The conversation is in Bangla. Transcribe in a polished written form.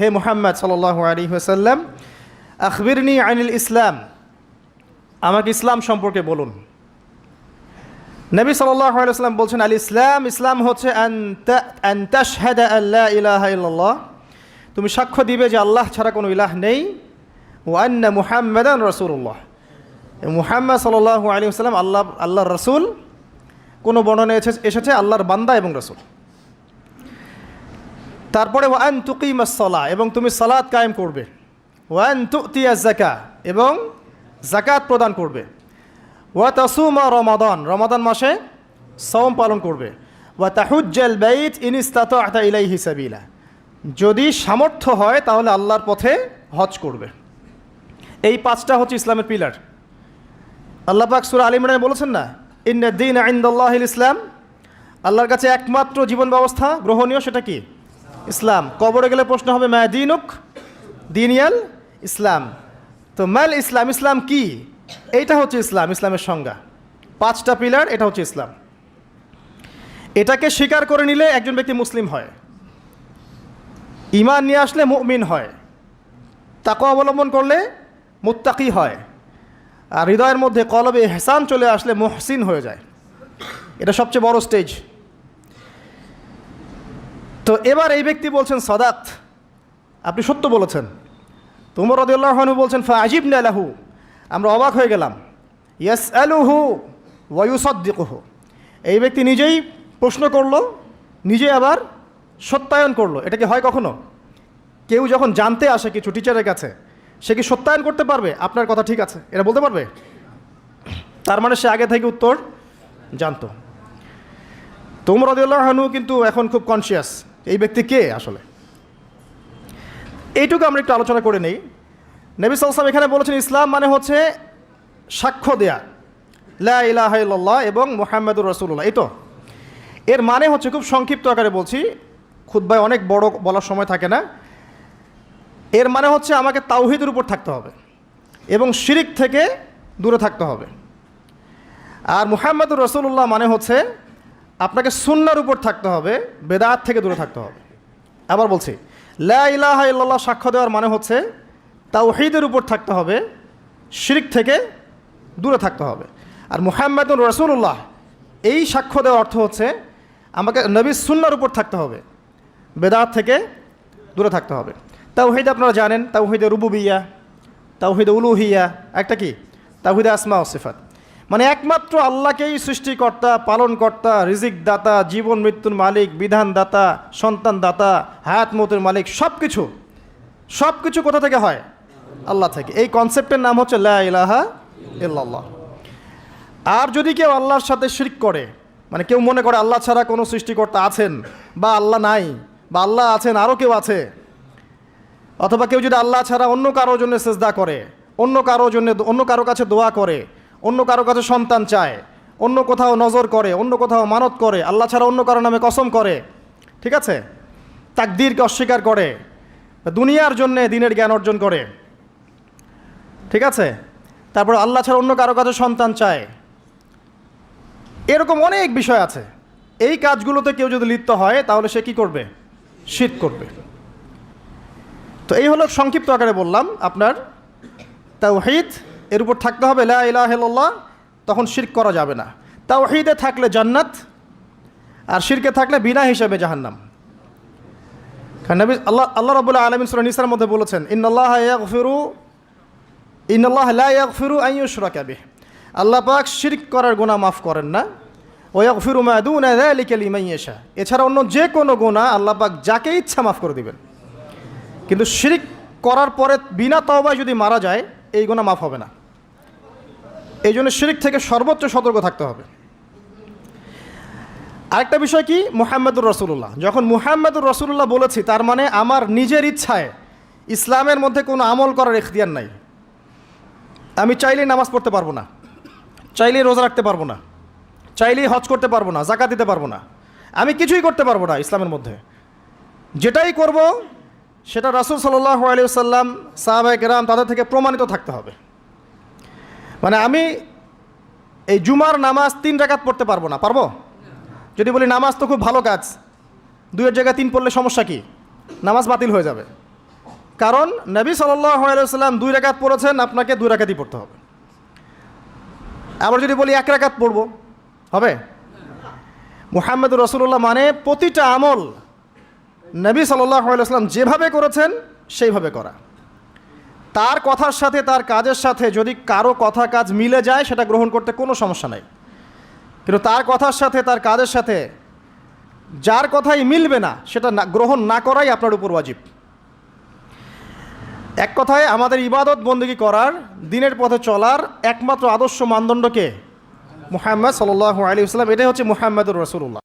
হে মুহাম্মদ সাল্লাল্লাহু আলাইহি ওয়াসাল্লাম, আখবিরনি আনিল ইসলাম, আমাকে ইসলাম সম্পর্কে বলুন। নবী সাল্লাল্লাহু আলাইহি ওয়াসাল্লাম বলছেন, আল ইসলাম, ইসলাম হচ্ছে আন তাশহাদা আল্লা ইলাহা ইল্লাল্লাহ, তুমি সাক্ষ্য দিবে যে আল্লাহ ছাড়া কোনো ইলাহ নেই, ওয়া আন্না মুহাম্মাদান রাসূলুল্লাহ, মুহাম্মদ সাল্লাল্লাহু আলাইহি ওয়াসাল্লাম আল্লাহর রাসূল। কোনো বর্ণনায় এসেছে আল্লাহর বান্দা এবং রাসূল। তারপরে ওয়া আন তুকিমাস সালাহ, এবং তুমি সালাত কায়েম করবে, ওয়া আন তুতিয়াজ যাকাত, এবং যাকাত প্রদান করবে, ওয়া তাসুমা রমাদান, রমাদান মাসে সওম পালন করবে, ওয়া তাহুজ্জাল বাইত ইন ইসতাতা'তা ইলাইহি সাবিলা, যদি সামর্থ্য হয় তাহলে আল্লাহর পথে হজ করবে। এই পাঁচটা হচ্ছে ইসলামের পিলার। আল্লাহ পাক সূরা আল ইমরানে বলেছেন না, ইন্না দ্বীনা ইনদাল্লাহিল ইসলাম, আল্লাহর কাছে একমাত্র জীবন ব্যবস্থা গ্রহণীয় সেটা কি? ইসলাম। কবরে গেলে প্রশ্ন হবে মা দীনুক, দীনিয়াল ইসলাম। তো মাল ইসলাম, ইসলাম কি? এইটা হচ্ছে ইসলাম, ইসলামের সংজ্ঞা। পাঁচটা পিলার, এটা হচ্ছে ইসলাম। এটাকে স্বীকার করে নিলে একজন ব্যক্তি মুসলিম হয়, ঈমান নিয়ে আসলে মুমিন হয়, তাকওয়া অবলম্বন করলে মুত্তাকি হয়, আর হৃদয়ের মধ্যে কলবে ইহসান চলে আসলে মুহসিন হয়ে যায়। এটা সবচেয়ে বড় স্টেজ। তো এবার এই ব্যক্তি বলছেন সাদাত, আপনি সত্য বলেছেন। তো উমর রাদিয়াল্লাহু আনহু বলছেন ফাআজিবনা লাহু, আমরা অবাক হয়ে গেলাম। ইয়াসআলুহু ওয়া ইউসাদ্দিকুহু, এই ব্যক্তি নিজেই প্রশ্ন করলো, নিজে আবার সত্যায়ন করলো। এটা কি হয় কখনো? কেউ যখন জানতে আসে কিছু টিচারের কাছে, সে কি সত্যায়ন করতে পারবে আপনার কথা ঠিক আছে এটা বলতে পারবে? তার মানে সে আগে থেকে উত্তর জানতো। তো উমর রাদিয়াল্লাহু আনহু কিন্তু এখন খুব কনসিয়াস এই ব্যক্তি কে আসলে। এইটুকু আমরা একটু আলোচনা করে নেই। নবী সাল্লাল্লাহু আলাইহি ওয়াসাল্লাম এখানে বলেছেন ইসলাম মানে হচ্ছে সাক্ষ্য দেয়া লা ইলাহা ইল্লাল্লাহ এবং মুহাম্মাদুর রাসূলুল্লাহ। এই তো এর মানে হচ্ছে, খুব সংক্ষিপ্ত আকারে বলছি, খুতবায় অনেক বড় বলার সময় থাকে না। এর মানে হচ্ছে আমাকে তাওহীদের উপর থাকতে হবে এবং শিরিক থেকে দূরে থাকতে হবে। আর মুহাম্মাদুর রাসূলুল্লাহ মানে হচ্ছে আপনাকে সুন্নাহর উপর থাকতে হবে, বেদাত থেকে দূরে থাকতে হবে। আবার বলছি, লা ইলাহা ইল্লাল্লাহ সাক্ষ্য দেওয়ার মানে হচ্ছে তাওহীদের উপর থাকতে হবে, শিরিক থেকে দূরে থাকতে হবে। আর মুহাম্মাদুর রাসূলুল্লাহ এই সাক্ষ্য দেওয়ার অর্থ হচ্ছে আমাকে নবীর সুন্নাহর উপর থাকতে হবে, বেদাত থেকে দূরে থাকতে হবে। তাওহীদ আপনারা জানেন, তাওহীদে রুবুবিয়্যাহ, তাওহীদে উলুহিয়্যাহ, একটা কি তাওহীদে আসমা ও সিফাত, মানে একমাত্র আল্লাহকেই সৃষ্টিকর্তা, পালনকর্তা, রিজিক দাতা, জীবন মৃত্যুর মালিক, বিধান দাতা, সন্তান দাতা, হায়াত মৌতের মালিক, সব কিছু কোথা থেকে হয়? আল্লাহ থেকে। এই কনসেপ্টের নাম হচ্ছে লা ইলাহা ইল্লাল্লাহ। আর যদি কেউ আল্লাহর সাথে শিরক করে, মানে কেউ মনে করে আল্লাহ ছাড়া কোনো সৃষ্টিকর্তা আছেন, বা আল্লাহ নাই, বা আল্লাহ আছেন আরও কেউ আছে, অথবা কেউ যদি আল্লাহ ছাড়া অন্য কারোর জন্য সেজদা করে, অন্য কারো কাছে দোয়া করে, অন্য কারো কাছে সন্তান চায়, অন্য কোথাও নজর করে, অন্য কোথাও মানত করে, আল্লাহ ছাড়া অন্য কারো নামে কসম করে, ঠিক আছে, তাকদীরকে অস্বীকার করে, দুনিয়ার জন্যে দিনের জ্ঞান অর্জন করে, ঠিক আছে, তারপর আল্লাহ ছাড়া অন্য কারো কাছে সন্তান চায়, এরকম অনেক বিষয় আছে। এই কাজগুলোতে কেউ যদি লিপ্ত হয় তাহলে সে কি করবে? শিরক করবে। তো এই হলো সংক্ষিপ্ত আকারে বললাম আপনার তাওহীদ এর উপর থাকতে হবে, লা ইলাহা ইল্লাল্লাহ, তখন শিরক করা যাবে না। তাওহীদে থাকলে জান্নাত, আর শিরকে থাকলে বিনা হিসাবে জাহান্নাম। কারণ নবী আল্লাহ রাব্বুল আলামিন সূরা নিসার মধ্যে বলেছেন, ইন্নাল্লাহা লা ইয়াগফিরু আন ইউশরাকা বিহি, আল্লাহ পাক শিরক করার গুনাহ মাফ করেন না, ওয়া ইয়াগফিরু মা দুনা যালিকা লিমান ইয়াশা, এছাড়া অন্য যে কোনো গুনাহ আল্লাহ পাক যাকে ইচ্ছা মাফ করে দিবেন। কিন্তু শিরক করার পরে বিনা তওবায় যদি মারা যায়, এই গুনাহ মাফ হবে না। এই জন্য শিরক থেকে সর্বোচ্চ সতর্ক থাকতে হবে। আরেকটা বিষয় কি, মুহাম্মাদুর রাসূলুল্লাহ। যখন মুহাম্মাদুর রাসূলুল্লাহ বলেছি, তার মানে আমার নিজের ইচ্ছায় ইসলামের মধ্যে কোনো আমল করার ইখতিয়ার নাই। আমি চাইলেই নামাজ পড়তে পারবো না, চাইলেই রোজা রাখতে পারবো না, চাইলেই হজ করতে পারবো না, যাকাত দিতে পারবো না, আমি কিছুই করতে পারবো না ইসলামের মধ্যে। যেটাই করব সেটা রাসূল সাল্লাল্লাহু আলাইহি ওয়াসাল্লাম, সাহাবায়ে কেরাম তাদের থেকে প্রমাণিত থাকতে হবে। মানে আমি এই জুমার নামাজ 3 রাকাত পড়তে পারবো না, পারবো? যদি বলি নামাজ তো খুব ভালো কাজ, 2-এর জায়গায় 3 পড়লে সমস্যা কি? নামাজ বাতিল হয়ে যাবে। কারণ নবী সাল্লাল্লাহু আলাইহি ওয়াসাল্লাম 2 রাকাত পড়েছেন, আপনাকে 2 রাকাতই পড়তে হবে। আবার যদি বলি 1 রাকাত পড়বো, হবে? মুহাম্মদুর রাসূলুল্লাহ মানে প্রতিটা আমল নবী সাল্লাল্লাহু আলাইহি ওয়াসাল্লাম যেভাবে করেছেন সেইভাবে করা। তার কথার সাথে তার কাজের সাথে যদি কারো কথা কাজ মিলে যায় সেটা গ্রহণ করতে কোনো সমস্যা নাই, কিন্তু তার কথার সাথে তার কাজের সাথে যার কথাই মিলবে না সেটা গ্রহণ না করাই আপনার উপর ওয়াজিব। এক কথায় আমাদের ইবাদত বন্দেগী করার, দিনের পথে চলার একমাত্র আদর্শ মানদণ্ডকে মুহাম্মদ সাল্লাল্লাহু আলাইহি ওয়াসাল্লাম, এটাই হচ্ছে মুহাম্মদুর রাসূলুল্লাহ।